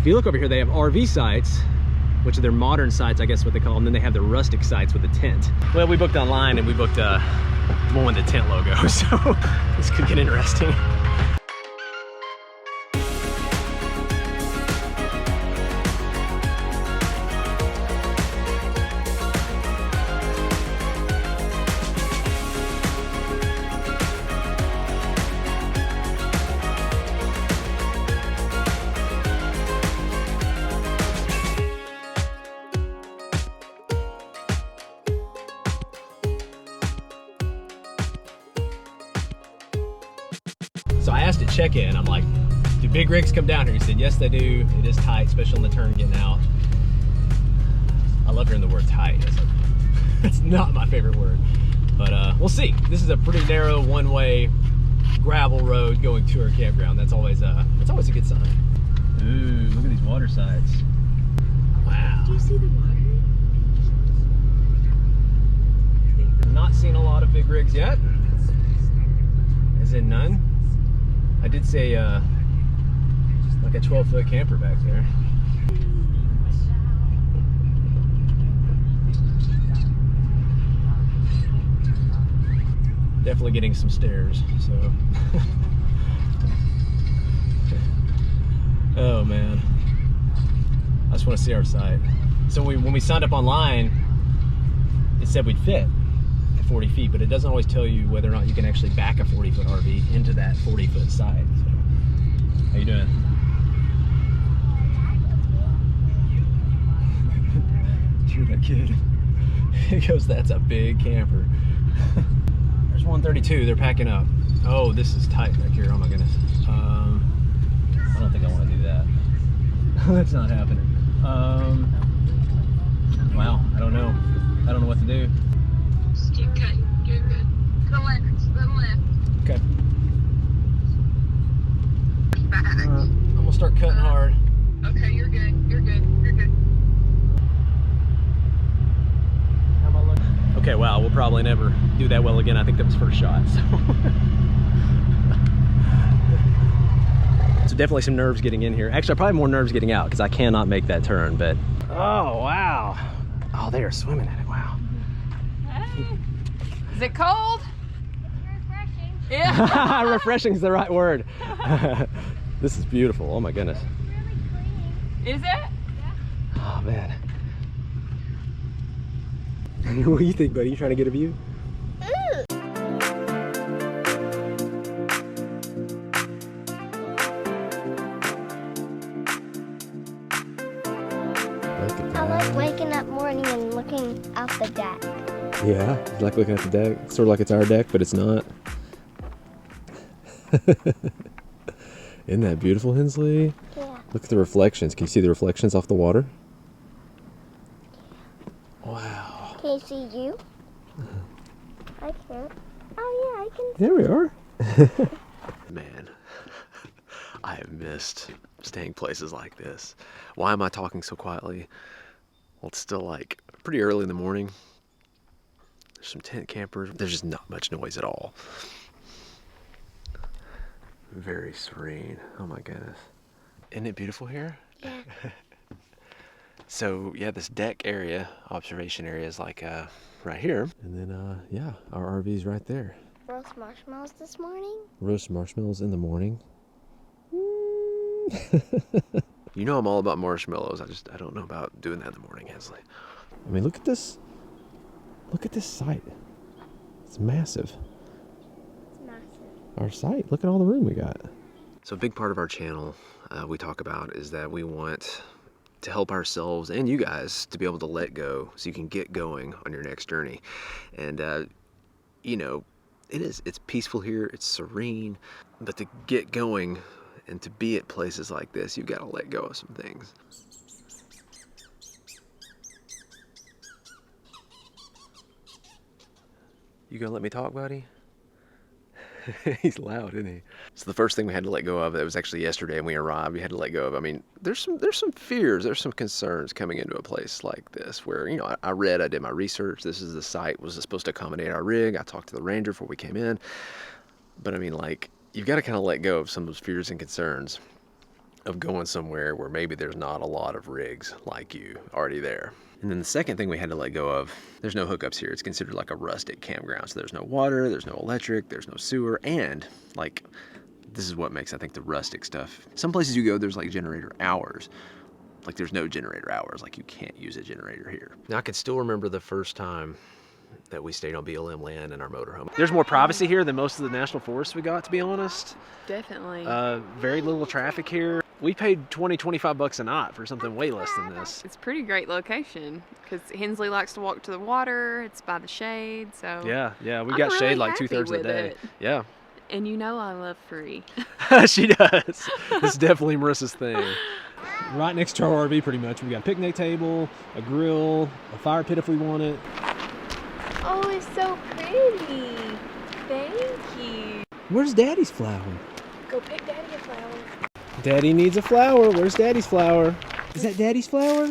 If you look over here, they have RV sites, which are their modern sites, I guess what they call them. Then they have the rustic sites with a tent. Well, we booked online and we booked the one with the tent logo, so this could get interesting. So I asked at check-in, I'm like, do big rigs come down here? He said, yes, they do. It is tight, especially on the turn getting out. I love hearing the word tight. It's not my favorite word, but we'll see. This is a pretty narrow one-way gravel road going to our campground. That's always a good sign. Ooh, look at these water sites. Wow. Do you see the water? I'm not seeing a lot of big rigs yet. As in none. I did say like a 12-foot camper back there. Definitely getting some stairs, so. Oh man. I just want to see our site. So when we signed up online, it said we'd fit 40 feet, but it doesn't always tell you whether or not you can actually back a 40-foot RV into that 40-foot side. So, how you doing? You're that kid. He goes, that's a big camper. There's 132, they're packing up. Oh, this is tight back here, oh my goodness. I don't think I want to do that. That's not happening. Wow, I don't know. I don't know what to do. Just keep cutting. You're good. To the left. To the left. Okay. Back. I'm gonna start cutting hard. Okay, you're good. You're good. You're good. How am I looking? Okay, wow, we'll probably never do that well again. I think that was first shot. So definitely some nerves getting in here. Actually, probably more nerves getting out because I cannot make that turn, but. Oh, wow. Oh, they are swimming in it. Wow. Hey. Is it cold? It's refreshing. Yeah. Refreshing is the right word. This is beautiful. Oh my goodness. It's really clean. Is it? Yeah. Oh man. What do you think, buddy? You trying to get a view? I like waking up morning and looking out the deck. Yeah, you like looking at the deck. Sort of like it's our deck, but it's not. Isn't that beautiful, Hensley? Yeah. Look at the reflections. Can you see the reflections off the water? Wow. Can you see you? I can't. Oh yeah, I can. There we are. Man, I have missed staying places like this. Why am I talking so quietly? Well, it's still like pretty early in the morning. There's some tent campers. There's just not much noise at all. Very serene. Oh my goodness. Isn't it beautiful here? Yeah. So yeah, this deck area, observation area is like right here. And then yeah, our RV's right there. Roast marshmallows this morning? Roast marshmallows in the morning. You know I'm all about marshmallows. I don't know about doing that in the morning, Hensley. I mean, look at this. Look at this site. It's massive. It's massive. Our site. Look at all the room we got. So a big part of our channel we talk about is that we want to help ourselves and you guys to be able to let go so you can get going on your next journey. And you know, it's peaceful here, it's serene, but to get going and to be at places like this, you've got to let go of some things. You gonna let me talk, buddy? He's loud, isn't he? So the first thing we had to let go of, that was actually yesterday when we arrived, we had to let go of, I mean, there's some fears, there's some concerns coming into a place like this where, you know, I did my research. This is the site, was supposed to accommodate our rig. I talked to the ranger before we came in. But I mean, like, you've got to kind of let go of some of those fears and concerns. of going somewhere where maybe there's not a lot of rigs like you already there. And then the second thing we had to let go of, there's no hookups here. It's considered like a rustic campground. So there's no water, there's no electric, there's no sewer, and like, this is what makes, I think, the rustic stuff. Some places you go, there's like generator hours. Like there's no generator hours, like you can't use a generator here. Now I can still remember the first time that we stayed on BLM land in our motorhome. There's more privacy here than most of the national forests we got, to be honest. Definitely. Very little traffic here. We paid 20, 25 bucks a night for something way less than this. It's a pretty great location because Hensley likes to walk to the water. It's by the shade, so. Yeah, we I'm got really shade like happy 2/3 of the with day. it. Yeah. And you know I love free. She does. It's definitely Marissa's thing. Right next to our RV, pretty much. We got a picnic table, a grill, a fire pit if we want it. Oh, it's so pretty. Thank you. Where's Daddy's flower? Go pick Daddy a flower. Daddy needs a flower. Where's Daddy's flower? Is that Daddy's flower?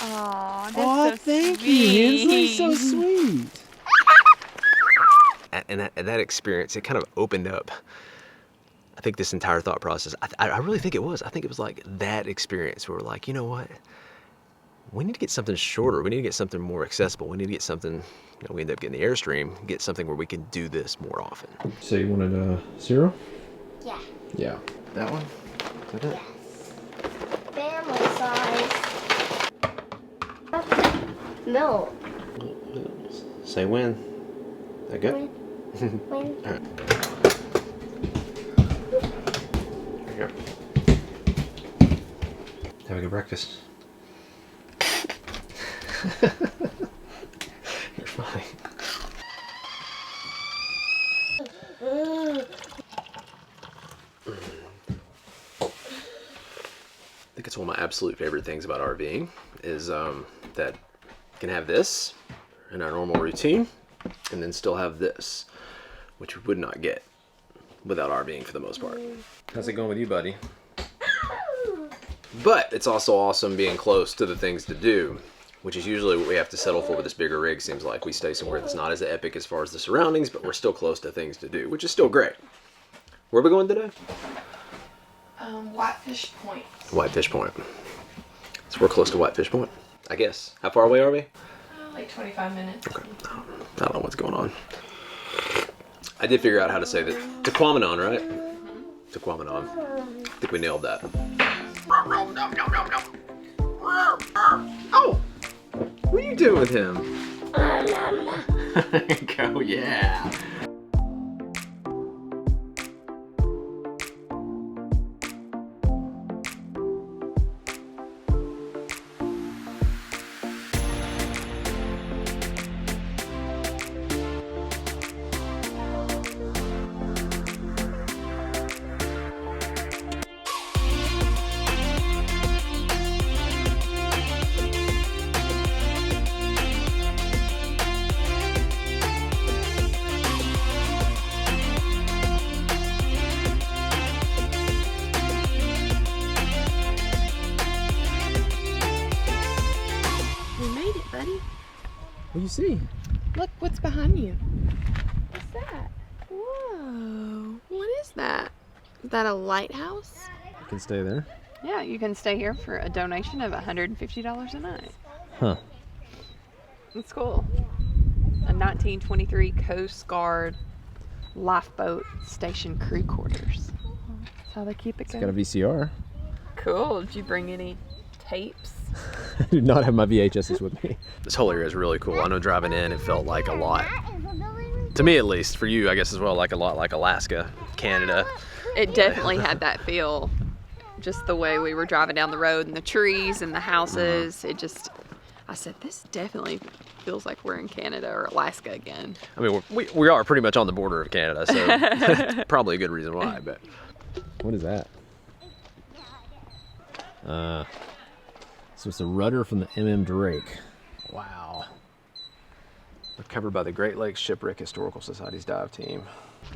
Aw, that's Oh, so thank sweet. you, Hensley. So sweet. And that experience, it kind of opened up, I think, this entire thought process. I really think it was. I think it was like that experience where we're like, you know what? We need to get something shorter. We need to get something more accessible. We need to get something, you know, we end up getting the Airstream, get something where we can do this more often. So you wanted a zero? Yeah. Yeah. That one? Is that it? Yes. Family size. Milk. Say when. Is that good? When? All right. There you go. Have a good breakfast. You're funny. I think it's one of my absolute favorite things about RVing is that you can have this in our normal routine and then still have this, which we would not get without RVing for the most part. How's it going with you, buddy? But it's also awesome being close to the things to do, which is usually what we have to settle for with this bigger rig. Seems like we stay somewhere that's not as epic as far as the surroundings, but we're still close to things to do, which is still great. Where are we going today? Whitefish Point. Whitefish Point. So we're close to Whitefish Point, I guess. How far away are we? Like 25 minutes. Okay. I don't know what's going on. I did figure out how to say that. Tequamanon, right? Tequamanon. I think we nailed that. Oh! What are you doing with him? There you go, yeah. What do you see? Look what's behind you. What's that? Whoa. What is that? Is that a lighthouse? You can stay there. Yeah, you can stay here for a donation of $150 a night. Huh. It's cool. A 1923 Coast Guard lifeboat station crew quarters. That's how they keep it going. It's got a VCR. Cool. Did you bring any tapes? I do not have my VHSs with me. This whole area is really cool. I know driving in, it felt like a lot. To me, at least. For you, I guess, as well, like a lot like Alaska, Canada. It definitely had that feel. Just the way we were driving down the road and the trees and the houses. It just, I said, this definitely feels like we're in Canada or Alaska again. I mean, we are pretty much on the border of Canada, so probably a good reason why, but. What is that? So it's a rudder from the MM Drake. Wow. We're covered by the Great Lakes Shipwreck Historical Society's dive team.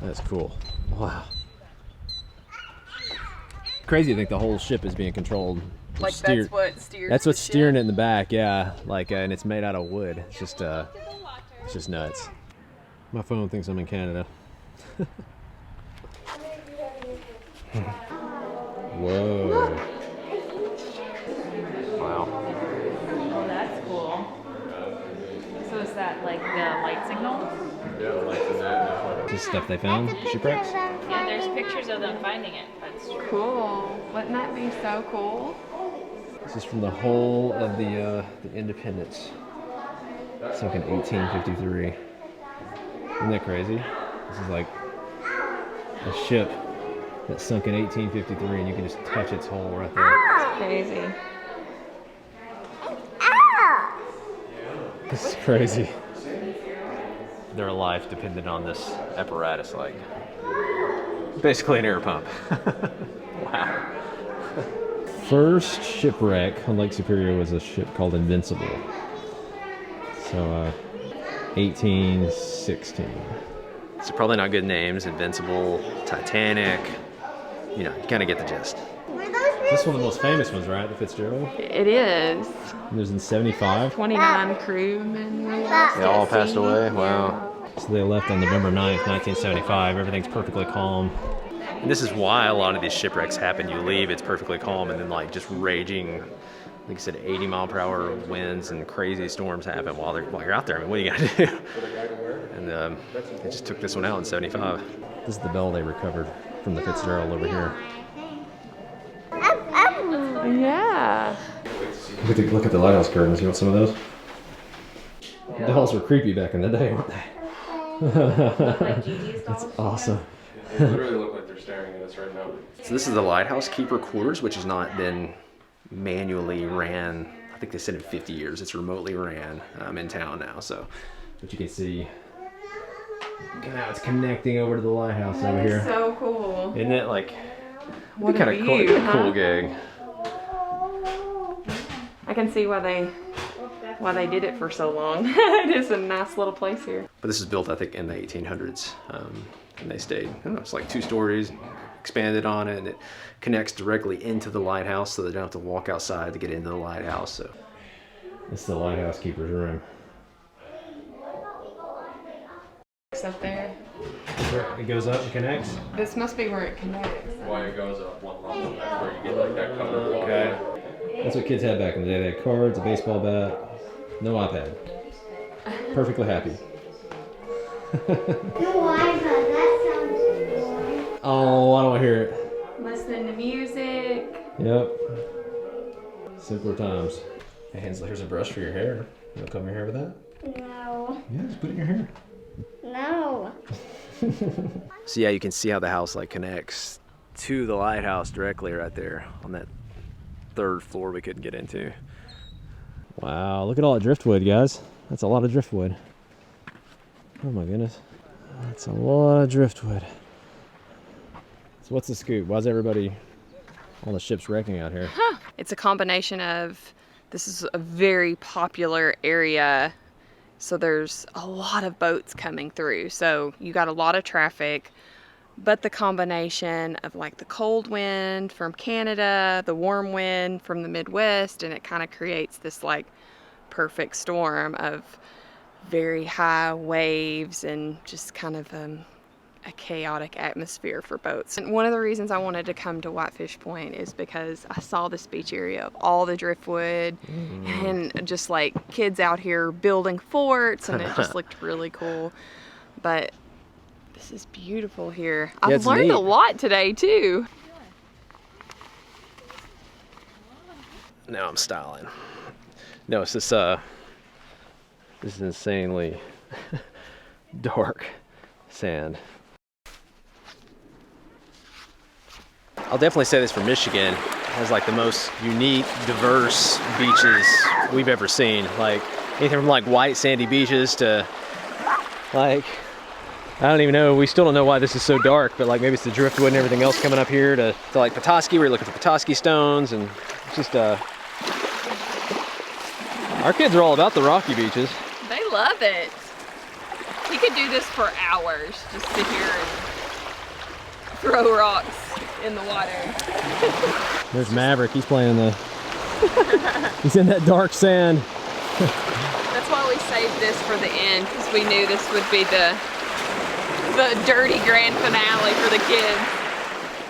That's cool. Wow. Crazy to think the whole ship is being controlled. Like that's what steers. That's what's steering it in the back, yeah. Like, and it's made out of wood. It's just nuts. My phone thinks I'm in Canada. Whoa. Wow. Oh, that's cool. So is that like the light signal? Yeah, like that. This is stuff they found, shipwrecks? Yeah, there's pictures of them finding it. That's true. Cool. Wouldn't that be so cool? This is from the whole of the Independence. Sunk in 1853. Isn't that crazy? This is like a ship that sunk in 1853 and you can just touch its hull right there. It's crazy. This is crazy. Their life depended on this apparatus, like basically an air pump. Wow. First shipwreck on Lake Superior was a ship called Invincible. So 1816. So probably not good names. Invincible, Titanic. You know, you kind of get the gist. This is one of the most famous ones, right? The Fitzgerald? It is. It was in 75. 29 crewmen were lost. They all passed away? Wow. So they left on November 9th, 1975. Everything's perfectly calm. And this is why a lot of these shipwrecks happen. You leave, it's perfectly calm, and then like just raging, like I said, 80 mile per hour winds and crazy storms happen while you're out there. I mean, what are you gonna do? And they just took this one out in 75. This is the bell they recovered from the Fitzgerald over here. Yeah. Look at the lighthouse curtains. You want some of those? The bells were creepy back in the day, weren't they? Like Gigi's dolls? That's awesome. They literally look like they're staring at us right now. So this is the lighthouse keeper quarters, which has not been manually ran. I think they said in 50 years. It's remotely ran in town now. So, but you can see how it's connecting over to the lighthouse over here. So cool. Isn't it like What kind a of view, cool, huh? cool gig? I can see why they did it for so long. It is a nice little place here. But this is built, I think, in the 1800s, and they stayed. I don't know, it's like 2 stories, expanded on it, and it connects directly into the lighthouse, so they don't have to walk outside to get into the lighthouse. So this is the lighthouse keeper's room. It's up there. It goes up and connects. This must be where it connects. Why it goes up one level, that's where you get like that covered wall. Okay. That's what kids had back in the day. They had cards, a baseball bat, no iPad. Perfectly happy. No iPad, that sounds boring. Oh, I don't want to hear it. Listening to music. Yep. Simpler times. Hey, Hansel, here's a brush for your hair. You want to comb your hair with that? No. Yeah, just put it in your hair. No. So yeah, you can see how the house like connects to the lighthouse directly right there on that 3rd floor we couldn't get into. Wow, look at all that driftwood, guys. That's a lot of driftwood. Oh my goodness. That's a lot of driftwood. So what's the scoop? Why is everybody, all the ships wrecking out here? It's a combination of, this is a very popular area, so there's a lot of boats coming through. So you got a lot of traffic, but the combination of like the cold wind from Canada, the warm wind from the Midwest, and it kind of creates this like perfect storm of very high waves and just kind of a chaotic atmosphere for boats. And one of the reasons I wanted to come to Whitefish Point is because I saw this beach area of all the driftwood and just like kids out here building forts, and it just looked really cool. But this is beautiful here. Yeah, I've it's learned neat. a lot today too. Now I'm styling. No, it's this is insanely dark sand. I'll definitely say this for Michigan. It has like the most unique, diverse beaches we've ever seen. Like anything from like white sandy beaches to like, I don't even know, we still don't know why this is so dark, but like maybe it's the driftwood and everything else coming up here to like Petoskey, where you're looking for Petoskey stones, and it's just our kids are all about the rocky beaches. They love it. He could do this for hours, just sit here and throw rocks in the water. There's Maverick, he's playing he's in that dark sand. That's why we saved this for the end, because we knew this would be the dirty grand finale for the kids.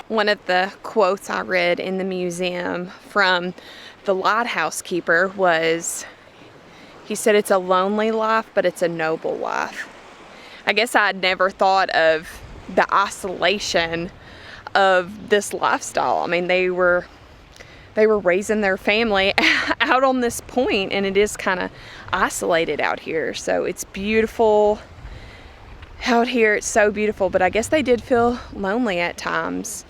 One of the quotes I read in the museum from the lighthouse keeper was, he said, "It's a lonely life, but it's a noble life." I guess I'd never thought of the isolation of this lifestyle. I mean, they were raising their family out on this point, and it is kind of isolated out here. So it's beautiful out here. It's so beautiful, but I guess they did feel lonely at times.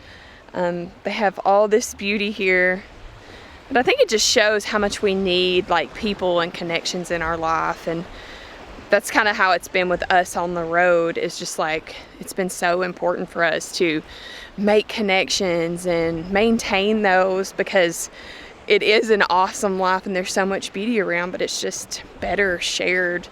They have all this beauty here, but I think it just shows how much we need like people and connections in our life. And that's kind of how it's been with us on the road. It's just like, it's been so important for us to make connections and maintain those, because it is an awesome life and there's so much beauty around, but it's just better shared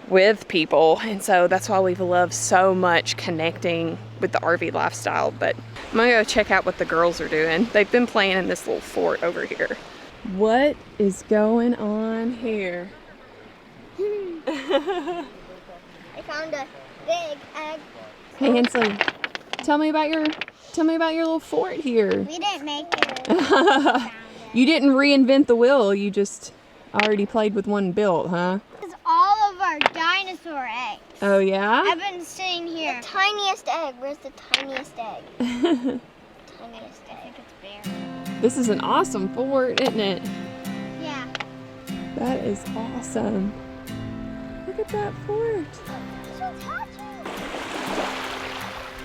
with people. And so that's why we've loved so much connecting with the RV lifestyle. But I'm gonna go check out what the girls are doing. They've been playing in this little fort over here. What is going on here? I found a big egg. Hey Hensley, tell me about your little fort here. We didn't make it. You didn't reinvent the wheel, you just already played with one built, huh? This is all of our dinosaur eggs. Oh yeah? I've been sitting here. The tiniest egg. Where's the tiniest egg? Tiniest egg. It's bare. This is an awesome fort, isn't it? Yeah. That is awesome. Look at that fort.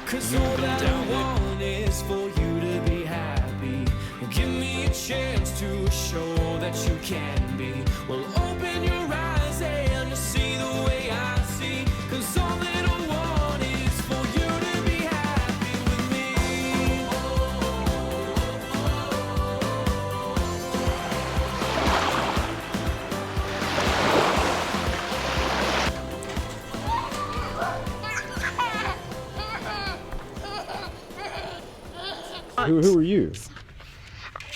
Cause all that I want is for you to be happy. Give me a chance to show that you can be. Well, open your eyes and see the way I see. Cause all that I want is for you to be happy with me. Who are you?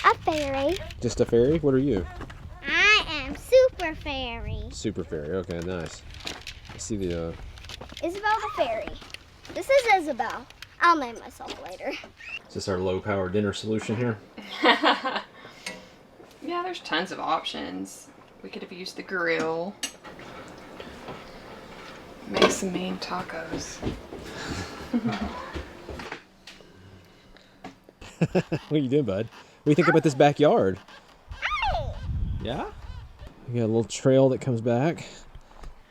A fairy. Just a fairy? What are you? I am Super Fairy. Super fairy. Okay, nice. I see the. Isabel the fairy. This is Isabel. I'll name myself later. Is this our low-power dinner solution here? Yeah, there's tons of options. We could have used the grill. Make some mean tacos. What are you doing, bud? What do you think about this backyard? Yeah? We got a little trail that comes back.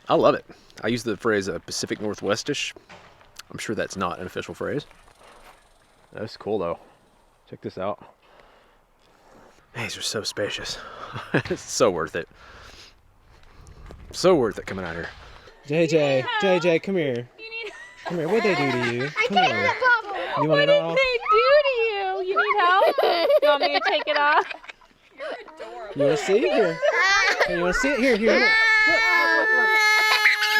I love it. I use the phrase Pacific Northwestish. I'm sure that's not an official phrase. That's cool though. Check this out. These are so spacious. It's so worth it. So worth it coming out here. JJ, JJ, come here. Come here. What'd they do to you? Come here. You want it all? What did they do to you? You need help? You want me to take it off? You want to see? Here. Hey, you want to see it? Here, here. Look.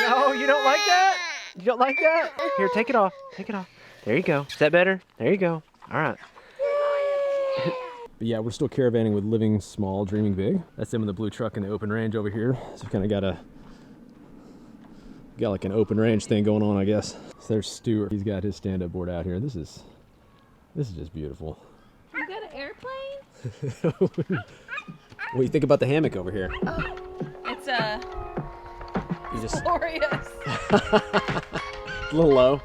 No, you don't like that? You don't like that? Here, take it off. Take it off. There you go. Is that better? There you go. All right. But yeah, we're still caravanning with Living Small, Dreaming Big. That's them in the blue truck in the open range over here. So we kind of got like an open range thing going on, I guess. So there's Stuart. He's got his stand-up board out here. This is just beautiful. You got an airplane? What do you think about the hammock over here? Oh, it's You just glorious. a little low.